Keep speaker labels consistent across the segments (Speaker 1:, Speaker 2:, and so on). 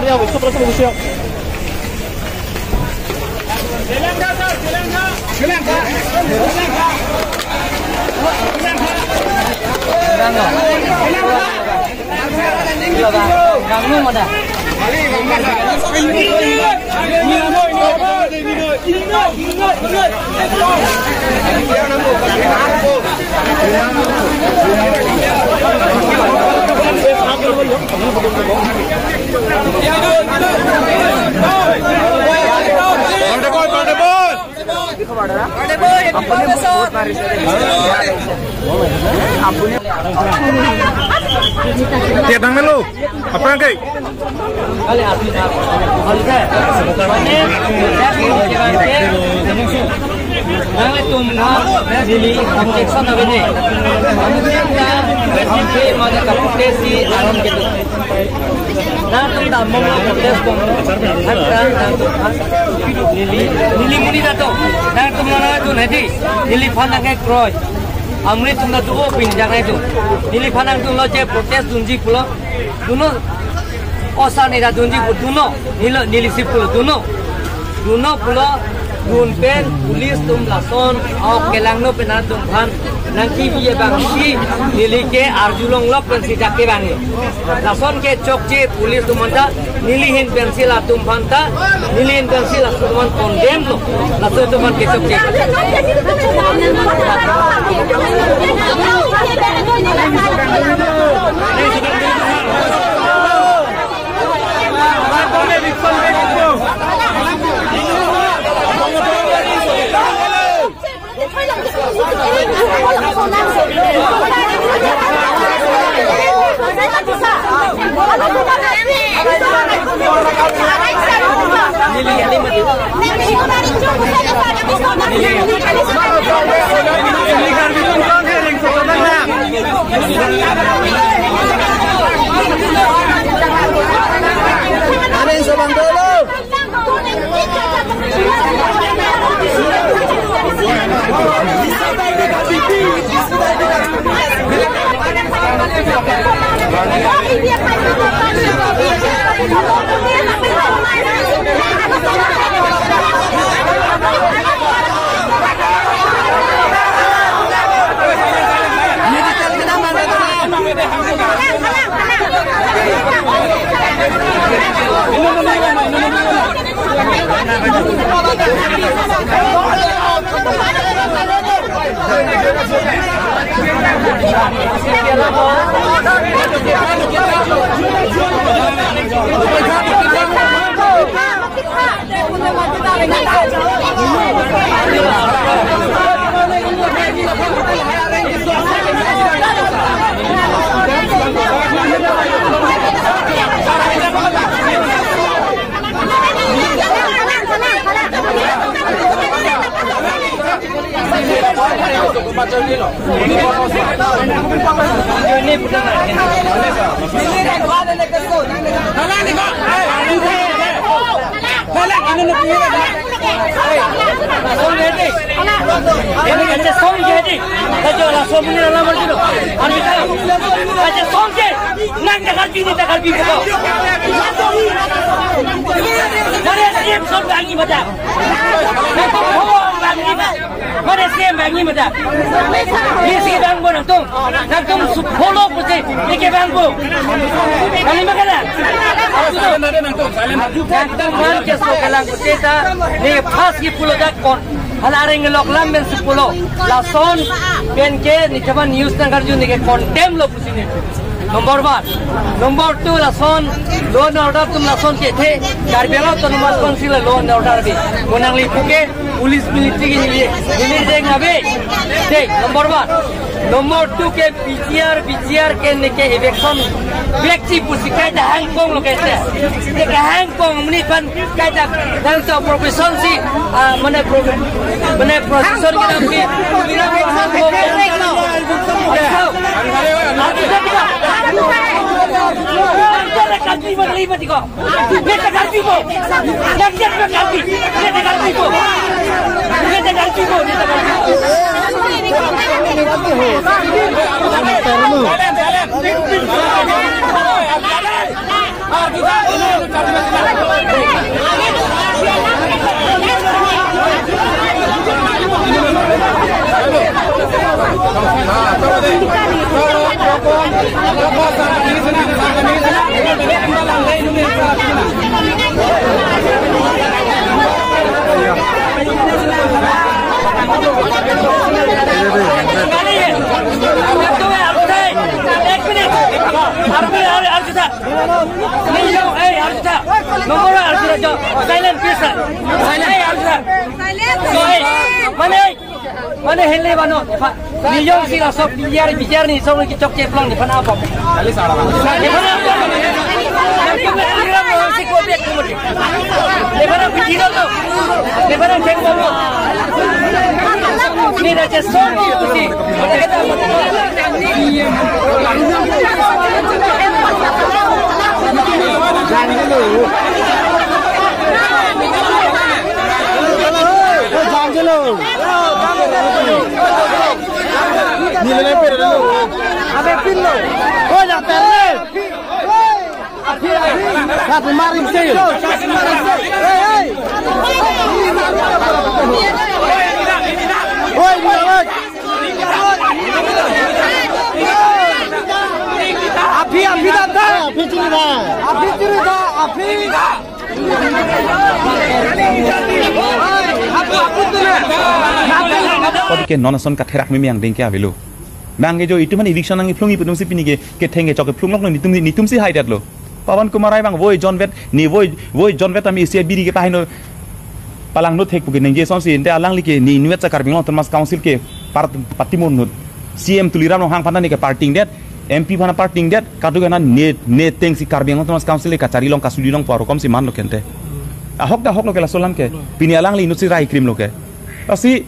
Speaker 1: ya, itu proses usia.
Speaker 2: Tiap nang melu, apa nang kay?
Speaker 3: Amri tunggu tu pinjang itu, nili panang tu lo je protes dunji pulo, duno osan ida dunji duno, nili si pulo duno pulo dunpen pulis tum lason, au kelang no penat tumpan, nanti biye bangsi nili ke arjulong lo pensi jake bangi, lason ke chokje pulis tumanta nili hin pensi la tumpan ta, nili hin pensi la tuman condemn lo, lason tuman ke chokje. Halaring loklam ben sepulo, lason ben ke ni kapan news nangkar ju ni ke condemn lo pusini. Nomor 1, nomor 2 lason law and order tum lason ke the karbela to numas konsil law and order bi. Monang lipuke police military ke liye ini deng abe. Dek nomor 1, nomor 2 ke PCR ke ne ke eviction व्यक्ति पुसिkai dah Hongkong lo kaisa, dekat Hongkong ni kan kaisa dalam tu profesion si mana profesor kita ni, kita Hongkong. Kalbi berlai mati ko, kita kalbi ko, nak kita kalbi, kita kalbi ko, kita kalbi ko, kita kalbi ko. Mana hele bano, ni yang sih lah sok biar ni sok ni cok ceplong ni mana apa? Kali salah. Ni mana apa? Ni mana si kopi aku mesti. Ni mana pikir tu? Ni mana cek tu? Ni dah cek sok ni mesti.
Speaker 2: Ni le pe lo.
Speaker 3: Abe pillo.
Speaker 2: Oh ya perle.
Speaker 3: Satu maring sale. Hey.
Speaker 2: Oi, ni
Speaker 3: Api data.
Speaker 2: Api cerita.
Speaker 1: Kau ke nonason katherak mimi yang dengki avilo. Nangge jo itu mana eviction nangi flungi putum si pini ke thenge choke flung lok nitum si hide lo. Pawan Kumar ai bang woi John Vet ni woi John Vet ami isi biri ke pahino palang no thek pukin nengje son si ente alang like ni nuet cakar binglo termas council ke partimon nut CM tuliram no hang pandan ni ke parting det MP pana parting det kadu kana ne teng si karbinglo termas council ke kacari long kasuli long paro kom si man lo kente. Ahok lo ke la solam ke pini alang li nut si rai krim lo ke. Asi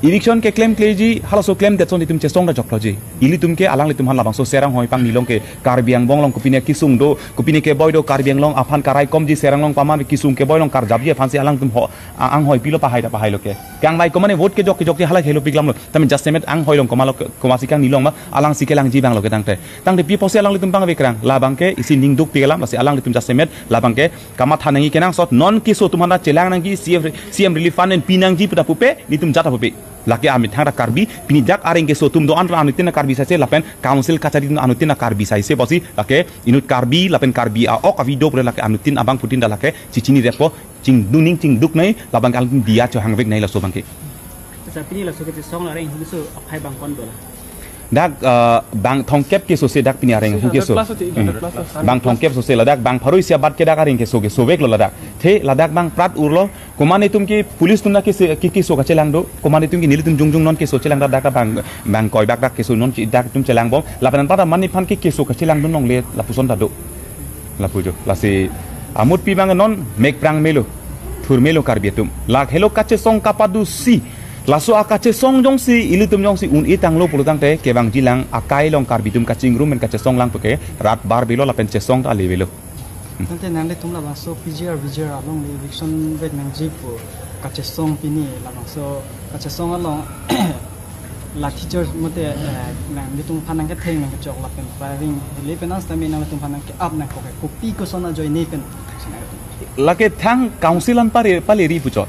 Speaker 1: election ke claim kleji halaso claim det son itum chesong da jokloji ili tumke alang li tum han labang so serang hoi pang nilong ke karbiang bonglong kupine kisung do kupine ke boy do karbiang long afan karai kom ji serang long paman kisung ke boy long kar jabje fansi alang tum ho ang hoi pilo pahai lo ke kang lai komane vote ke jok halai helo piglam lo tamen justemet ang hoi long komalo komasi kang nilong ma alang sikelang ji bang lo ke tangte pi pose alang li tum pang bekrang labang ke isi ningduk pigalam lasi alang li tum justemet labang ke kamat hanangi kenang sot non kiso tumana celang nangi CM relief fund en pinang ji puta pupe ni tum jata pupe laki amit hang karbi pinijak areng ke sotum do anra anutin karbi saise lapen council kacari anutin karbi saise bosi lake inut karbi lapen karbi a ok video pure lake anutin abang putin da lake cicini repo cing duning cing duk nai labang kal dia cho hang vek nai la so bangke
Speaker 4: tapi ni la so ke song la reng so apai bang kon do la
Speaker 1: dak bang thongkep ke so se dak pini areng hu ke so bang thongkep so se ladak bang pharoi sia bat ke dak areng ke so vek lo ladak the ladak bang prat urlo komane tum ki pulis tum na ke ki so ka chelang do komane tum ki nili tum jung non ke so chelang dak bang koi bak dak ke so non chi dak tum chelang bom lapan pada mani phan ke so ka chelang do nong le la puson da do la pujo la se amut pi bang non mek prang melo thur melo karbiatum lak hello kache song kapadu si laso akache song jong si ilitum jong si un itang lo pulutang te ke bang jilang akai long karbitum kaching room men kache song lang peke rat bar bilo lapen che song ta le bilo
Speaker 4: Nanti nanti tum labang so PGR along the eviction vet nang jipu kache song pini labang so kache song along la teacher mute nang ditung panang ke theng nang jok lapen firing le penas tami nang tum panang ke up nang ko pi ko sona joy ne pen
Speaker 1: lake thang council an pali ri pucho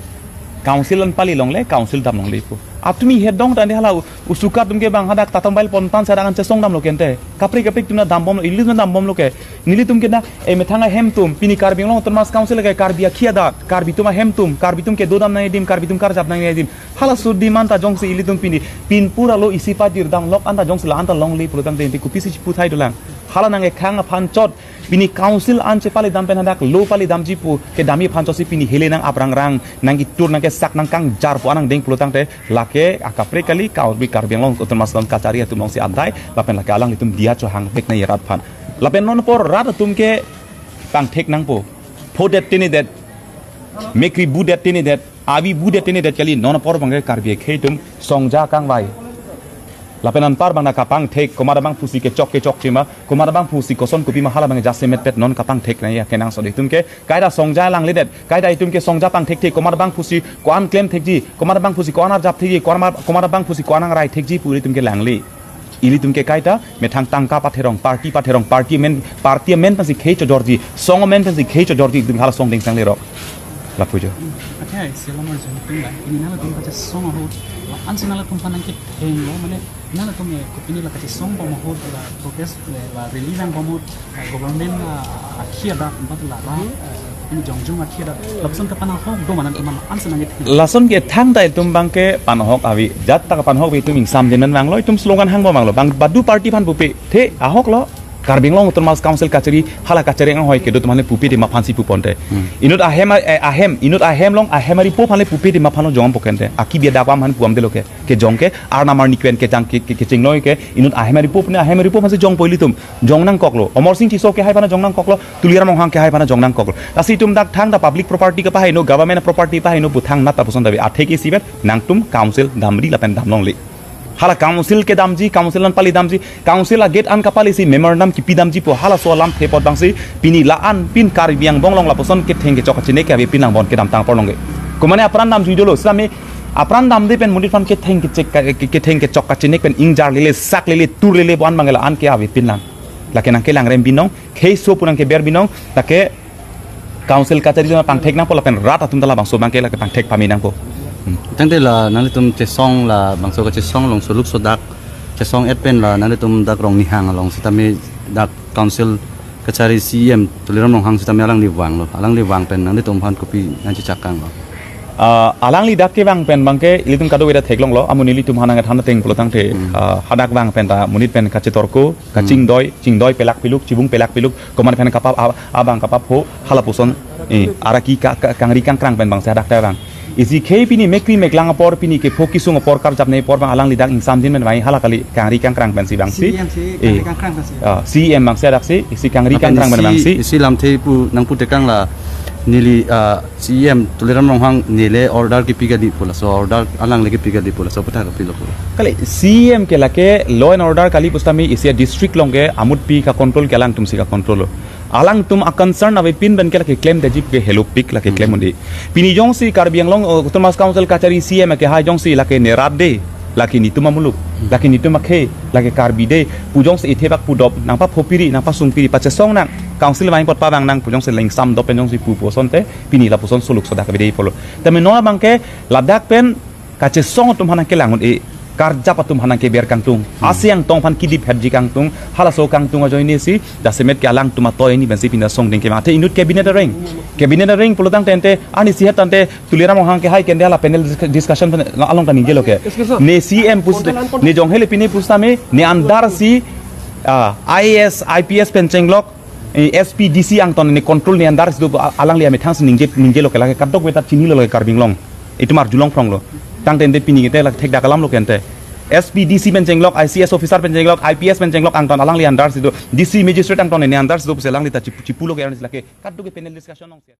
Speaker 1: council an pali long le council dam long le pu atumi hedong tan hala usuka tumke bang hadak tatambail pontan sadangan cesong dam lo kente kapri tuna dambom ilu na dambom lo ke nili tumke na e methanga hem tum pini karbing long termas council ke karbia khiada karbituma hem tum karbitum ke dodam na edim karbitum kar jap na edim hala sudi manta jong si ilitum pini pin pura lo isi padir dam lok anta jong sila anta long le pulutang te ku pisi puthai dolang hala nange khang phan chot pini council an che pali dam pen hadak lo pali dam jipu ke dami phan chosi pini hele nang abrang rang nangi tur nang ke sak nang kang jar po anang deng pulutang te lake akapre kali kau bi karbiang long termas long kacari atum long si adai lapen lake alang itum dia cho hang bek na yarat phan lapen non por rat atum ke pang thek nang po phodet tini det mekri budet tini det abi budet tini det kali non por bang karbi kheitum songja kang vai lapenan par bang kapang thek komara bang pusi ke chok chima komara bang pusi koson kupi mahala bang jasemet pet non kapang thek na ya kenang so ditum ke kaida songja lang lidet kaida itum ke songja pang thek komara bang pusi koan claim thek ji komara bang pusi koanar jap thek ji komara bang pusi koanang rai thek ji puri tum ke langli ili tum ke kaita methang tangka patherong parliament pasi khei cho jordi songmen pasi khei cho jordi tum hala song ding sang le ro la pujo
Speaker 4: okay selama jam tu lah ini nala tum kaca song ho ansi nala tum panan ke theng lo mane nala tum e kopini la kaca song bomo ho la protest la relieving bomo government akhir da tempat la ra ini jongjong akhir da lapsan ka panah ho do manan teman ansi nangit
Speaker 1: lason ke thang dai tum bangke panhok awi jat ta panhok be tum ing sam jenan wang loi tum slogan hang bang lo bang badu party phan pupe the ahok lo Karbing long termas council kachari hala kachari ang hoy ke do tumane pupi de maphansi puponte inut ahem long ahemari po phale pupi de maphano jom pokente aki bia dapam han puam de loke ke jongke arna marni kwen ke jang ke chingnoi ke inut ahemari po phase jong poili tum jongnang koklo omor sing thiso ke hai pana jongnang koklo tuliara mong hang ke hai pana jongnang koklo asi tum dak thang da public property ka pa hai no government property pa hai no buthang na ta puson dabe athe ke sibet nang tum council damri lapen damlong le hala council ke damji council lan pali damji council la gate an ka pali si memorandum ki pidamji po hala so lam thepot bangsi pini la an pin karibiang bonglong la poson ke thenge chok chine ke pinang bon ke dam tang porlonge kumane apran dam juidolo sami apran dam de pen mudit fan ke thenge chek ke thenge chok chine pen ingjar lele sak lele tur lele bon mangela an ke ave pinang la ke nang ke lang rem binong khei so punang ke ber binong ta ke council kachari jona pang thek na pola pen rat atum dala bang so bang ke la ke pang thek paminang ko
Speaker 5: Tangte la nanti tum cesong la bangso ka cesong long suluk sodak cesong etpen la nanti tum dak rong ni hang long sitame dak council kacari CM tuliram long hang sitame alang li wang pen nanti tum phan kopi nanti cakang lo
Speaker 1: alang li dak ke wang pen bangke ilitum kado weda theklong lo amuni litum hanang thana teng polotang the hadak wang pen ta munit pen kache torko kaching doi pelak piluk cibung pelak piluk koman pen kapap abang kapap ho hala puson araki kangri kangkrang pen bang sa dak ta wang isi khei pini mekri meklang apor pini ke fokisung apor kar japne por bang alang lidak insam din men mai hala kali kangri kangkrang ben si bang si CM bang sa dak si isi kangri kangkrang ben bang si
Speaker 5: isi lam the pu nang pu tekang la nili CM tuliram long hang nile order ki piga di pula so order alang lagi piga di pula so putha ka pilo
Speaker 1: kali CM ke lake law and order kali pustami isi district longge amut pi ka control ke alang tum si ka control alang tum a concern ave pin ben ke lake claim de jip ke hello pick lake claim undi pini jong si karbiang long Thomas council kachari CM ke hai jong si lake nerat de laki ni tuma muluk laki ni tuma khe laki karbi de pujong se ithebak pudop nang pa phopiri nang pa sungpiri pa chesong nang council mai pot pa bang nang pujong se leng sam do pen jong si pu poson te pini la poson suluk sodak be dei polo tame no bangke ladak pen ka chesong tum hanan ke langun e karja patum hanan ke ber kangtung asyang tong phan kidip hedji kangtung hala so kangtung a joini si da semet ke alang tuma toy ni bensi pinda song ding ke mate inut cabinet ring polotang tente ani sihat tante tulira mohang ke hai kende ala panel discussion along kan ninje loke ne CM pus ne jong hele pini pustame ne andar si IAS IPS pencenglok SPDC ang ton ne control ne andar si alang lia metang ninje loke la kadok beta chini lo karbing long itu mar julong prong lo tang tente pini ke la thek da kalam lo kente SPDC pencenglok ICS officer pencenglok IPS pencenglok ang ton alang li andar si DC magistrate ang ton ne andar si do selang li ta chipulo ke anis la ke kadok ke panel discussion long